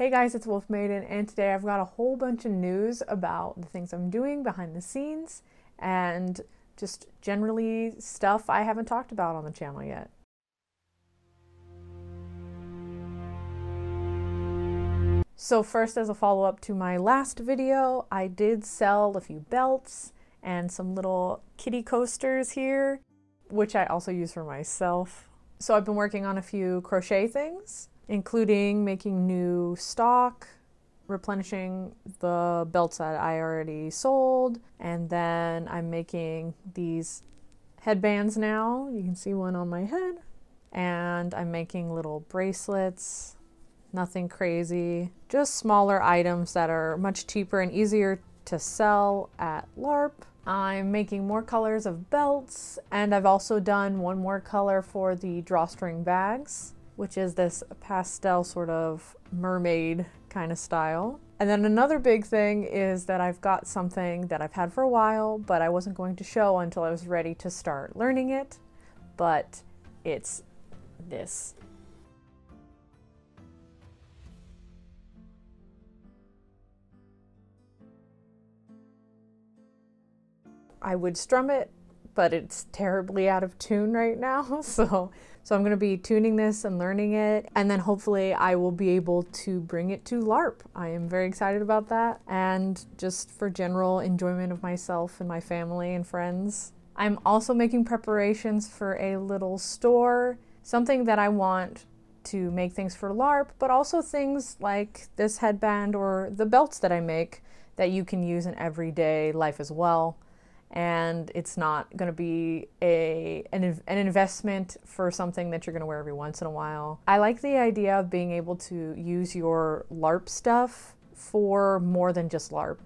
Hey guys, it's WolfMaiden, and today I've got a whole bunch of news about the things I'm doing behind the scenes and just generally stuff I haven't talked about on the channel yet. So first, as a follow-up to my last video, I did sell a few belts and some little kitty coasters here, which I also use for myself. So I've been working on a few crochet things, including making new stock, replenishing the belts that I already sold, and then I'm making these headbands now. You can see one on my head. And I'm making little bracelets, nothing crazy, just smaller items that are much cheaper and easier to sell at LARP. I'm making more colors of belts, and I've also done one more color for the drawstring bags, which is this pastel sort of mermaid kind of style. And then another big thing is that I've got something that I've had for a while, but I wasn't going to show until I was ready to start learning it, but it's this. I would strum it, but it's terribly out of tune right now, so I'm going to be tuning this and learning it, and then hopefully I will be able to bring it to LARP. I am very excited about that, and just for general enjoyment of myself and my family and friends. I'm also making preparations for a little store, something that I want to make things for LARP, but also things like this headband or the belts that I make that you can use in everyday life as well. And it's not going to be an investment for something that you're going to wear every once in a while. I like the idea of being able to use your LARP stuff for more than just LARP.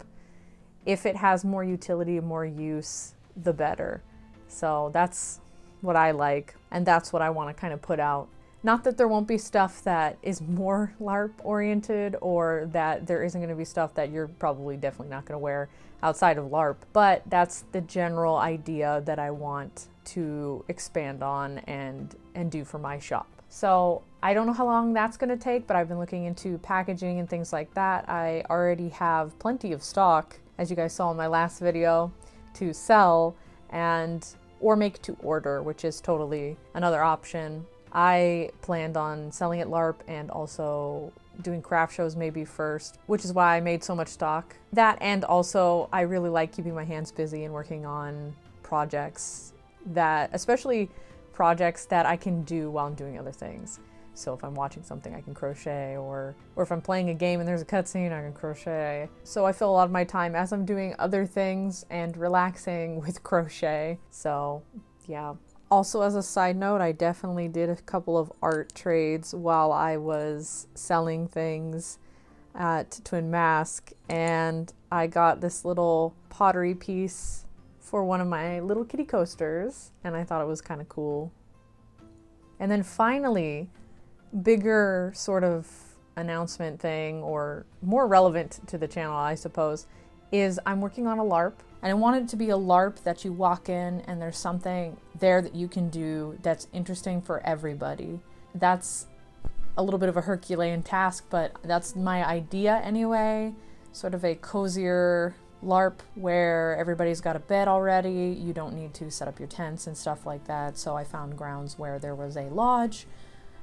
If it has more utility and more use, the better. So that's what I like, and that's what I want to kind of put out. Not that there won't be stuff that is more LARP oriented, or that there isn't going to be stuff that you're probably definitely not going to wear outside of LARP, but that's the general idea that I want to expand on and do for my shop. So I don't know how long that's going to take, but I've been looking into packaging and things like that. I already have plenty of stock, as you guys saw in my last video, to sell or make to order, which is totally another option. I planned on selling at LARP and also doing craft shows maybe first, which is why I made so much stock. That, and also I really like keeping my hands busy and working on projects especially projects that I can do while I'm doing other things. So if I'm watching something, I can crochet, or if I'm playing a game and there's a cutscene, I can crochet. So I fill a lot of my time as I'm doing other things and relaxing with crochet. So yeah. Also, as a side note, I definitely did a couple of art trades while I was selling things at Twin Mask, and I got this little pottery piece for one of my little kitty coasters, and I thought it was kind of cool. And then finally, bigger sort of announcement thing, or more relevant to the channel, I suppose, is I'm working on a LARP. And I want it to be a LARP that you walk in and there's something there that you can do that's interesting for everybody. That's a little bit of a Herculean task, but that's my idea anyway. Sort of a cozier LARP where everybody's got a bed already. You don't need to set up your tents and stuff like that. So I found grounds where there was a lodge,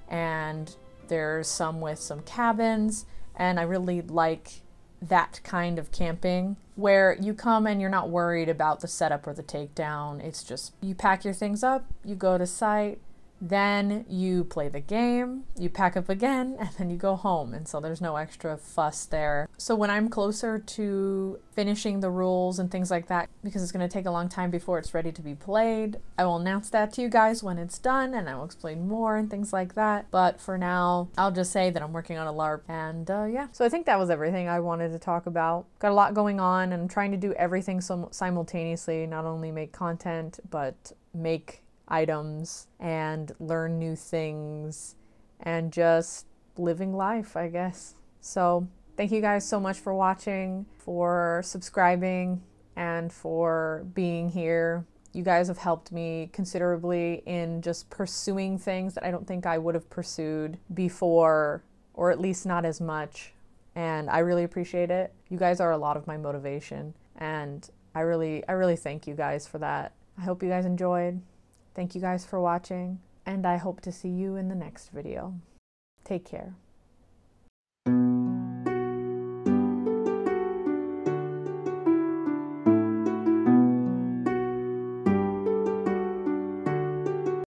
and there's some with some cabins, and I really like that kind of camping where you come and you're not worried about the setup or the takedown. It's just you pack your things up, you go to site, then you play the game, you pack up again, and then you go home. And so there's no extra fuss there. So when I'm closer to finishing the rules and things like that, because it's going to take a long time before it's ready to be played, I will announce that to you guys when it's done, and I will explain more and things like that. But for now, I'll just say that I'm working on a LARP, and yeah. So I think that was everything I wanted to talk about. Got a lot going on, and I'm trying to do everything simultaneously, not only make content, but make items and learn new things and just living life, I guess. So thank you guys so much for watching, for subscribing, and for being here. You guys have helped me considerably in just pursuing things that I don't think I would have pursued before, or at least not as much and I really appreciate it. You guys are a lot of my motivation, and I really thank you guys for that. I hope you guys enjoyed. Thank you guys for watching, and I hope to see you in the next video. Take care.